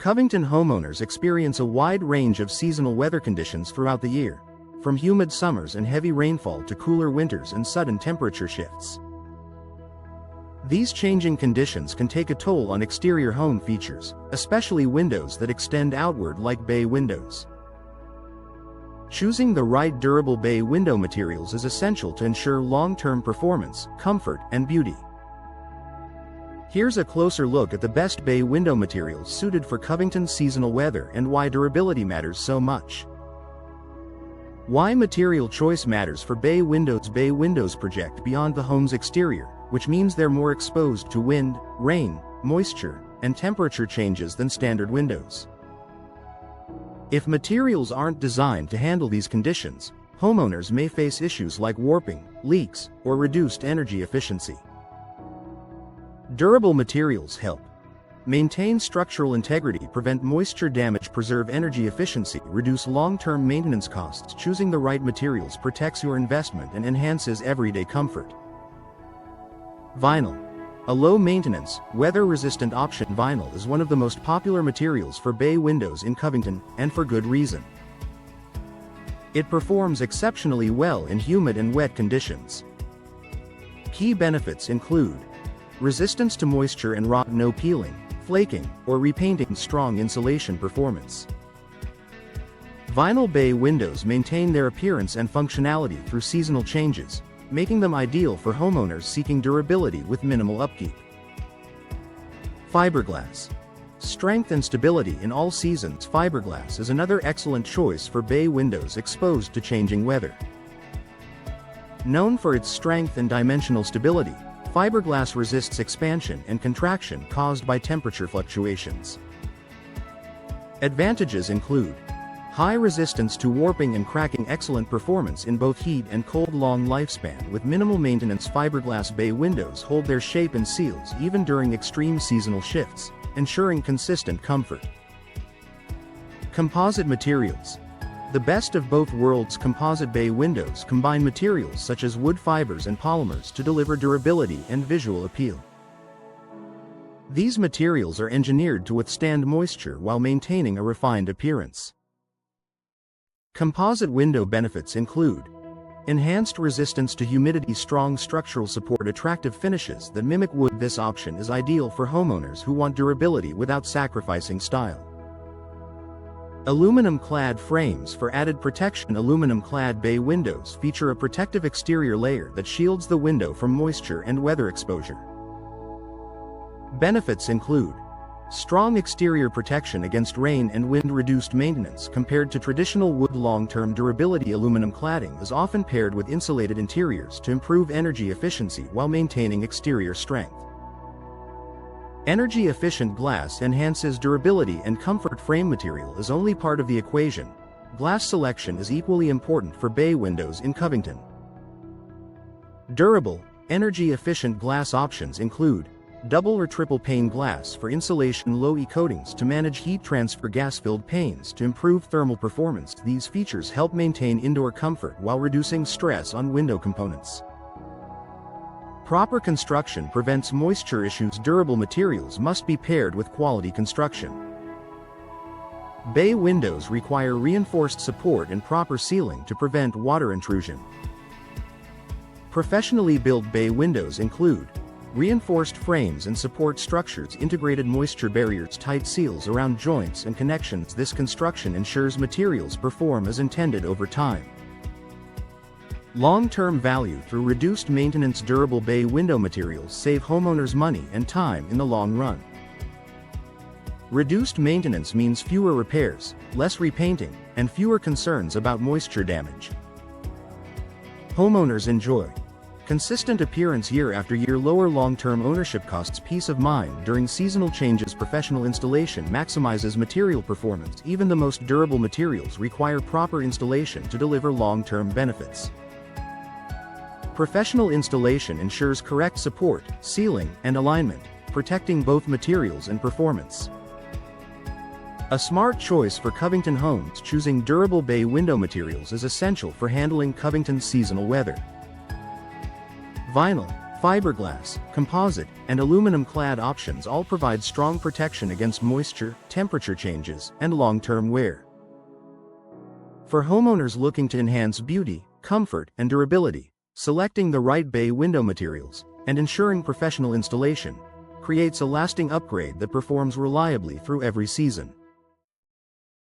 Covington homeowners experience a wide range of seasonal weather conditions throughout the year, from humid summers and heavy rainfall to cooler winters and sudden temperature shifts. These changing conditions can take a toll on exterior home features, especially windows that extend outward like bay windows. Choosing the right durable bay window materials is essential to ensure long-term performance, comfort, and beauty. Here's a closer look at the best bay window materials suited for Covington's seasonal weather and why durability matters so much. Why material choice matters for bay windows. Bay windows project beyond the home's exterior, which means they're more exposed to wind, rain, moisture, and temperature changes than standard windows. If materials aren't designed to handle these conditions, homeowners may face issues like warping, leaks, or reduced energy efficiency. Durable materials help maintain structural integrity, prevent moisture damage, preserve energy efficiency, reduce long-term maintenance costs. Choosing the right materials protects your investment and enhances everyday comfort. Vinyl. A low-maintenance, weather-resistant option. Vinyl is one of the most popular materials for bay windows in Covington, and for good reason. It performs exceptionally well in humid and wet conditions. Key benefits include resistance to moisture and rot, no peeling, flaking, or repainting, strong insulation performance. Vinyl bay windows maintain their appearance and functionality through seasonal changes, making them ideal for homeowners seeking durability with minimal upkeep. Fiberglass. Strength and stability in all seasons. Fiberglass is another excellent choice for bay windows exposed to changing weather. Known for its strength and dimensional stability, fiberglass resists expansion and contraction caused by temperature fluctuations. Advantages include high resistance to warping and cracking, excellent performance in both heat and cold, long lifespan with minimal maintenance. Fiberglass bay windows hold their shape and seals even during extreme seasonal shifts, ensuring consistent comfort. Composite materials. The best of both worlds. Composite bay windows combine materials such as wood fibers and polymers to deliver durability and visual appeal. These materials are engineered to withstand moisture while maintaining a refined appearance. Composite window benefits include enhanced resistance to humidity, strong structural support, attractive finishes that mimic wood. This option is ideal for homeowners who want durability without sacrificing style. Aluminum-clad frames for added protection. Aluminum-clad bay windows feature a protective exterior layer that shields the window from moisture and weather exposure. Benefits include strong exterior protection against rain and wind, reduced maintenance compared to traditional wood. Long-term durability. Aluminum cladding is often paired with insulated interiors to improve energy efficiency while maintaining exterior strength. Energy-efficient glass enhances durability and comfort. Frame material is only part of the equation. Glass selection is equally important for bay windows in Covington. Durable, energy-efficient glass options include double or triple pane glass for insulation, low-E coatings to manage heat transfer, gas-filled panes to improve thermal performance. These features help maintain indoor comfort while reducing stress on window components. Proper construction prevents moisture issues. Durable materials must be paired with quality construction. Bay windows require reinforced support and proper sealing to prevent water intrusion. Professionally built bay windows include reinforced frames and support structures, integrated moisture barriers, tight seals around joints and connections. This construction ensures materials perform as intended over time. Long-term value through reduced maintenance. Durable bay window materials save homeowners money and time in the long run. Reduced maintenance means fewer repairs, less repainting, and fewer concerns about moisture damage. Homeowners enjoy consistent appearance year after year. Lower long-term ownership costs, peace of mind during seasonal changes. Professional installation maximizes material performance. Even the most durable materials require proper installation to deliver long-term benefits. Professional installation ensures correct support, sealing, and alignment, protecting both materials and performance. A smart choice for Covington homes. Choosing durable bay window materials is essential for handling Covington's seasonal weather. Vinyl. Fiberglass, composite, and aluminum-clad options all provide strong protection against moisture, temperature changes, and long-term wear. For homeowners looking to enhance beauty, comfort, and durability, selecting the right bay window materials and ensuring professional installation creates a lasting upgrade that performs reliably through every season.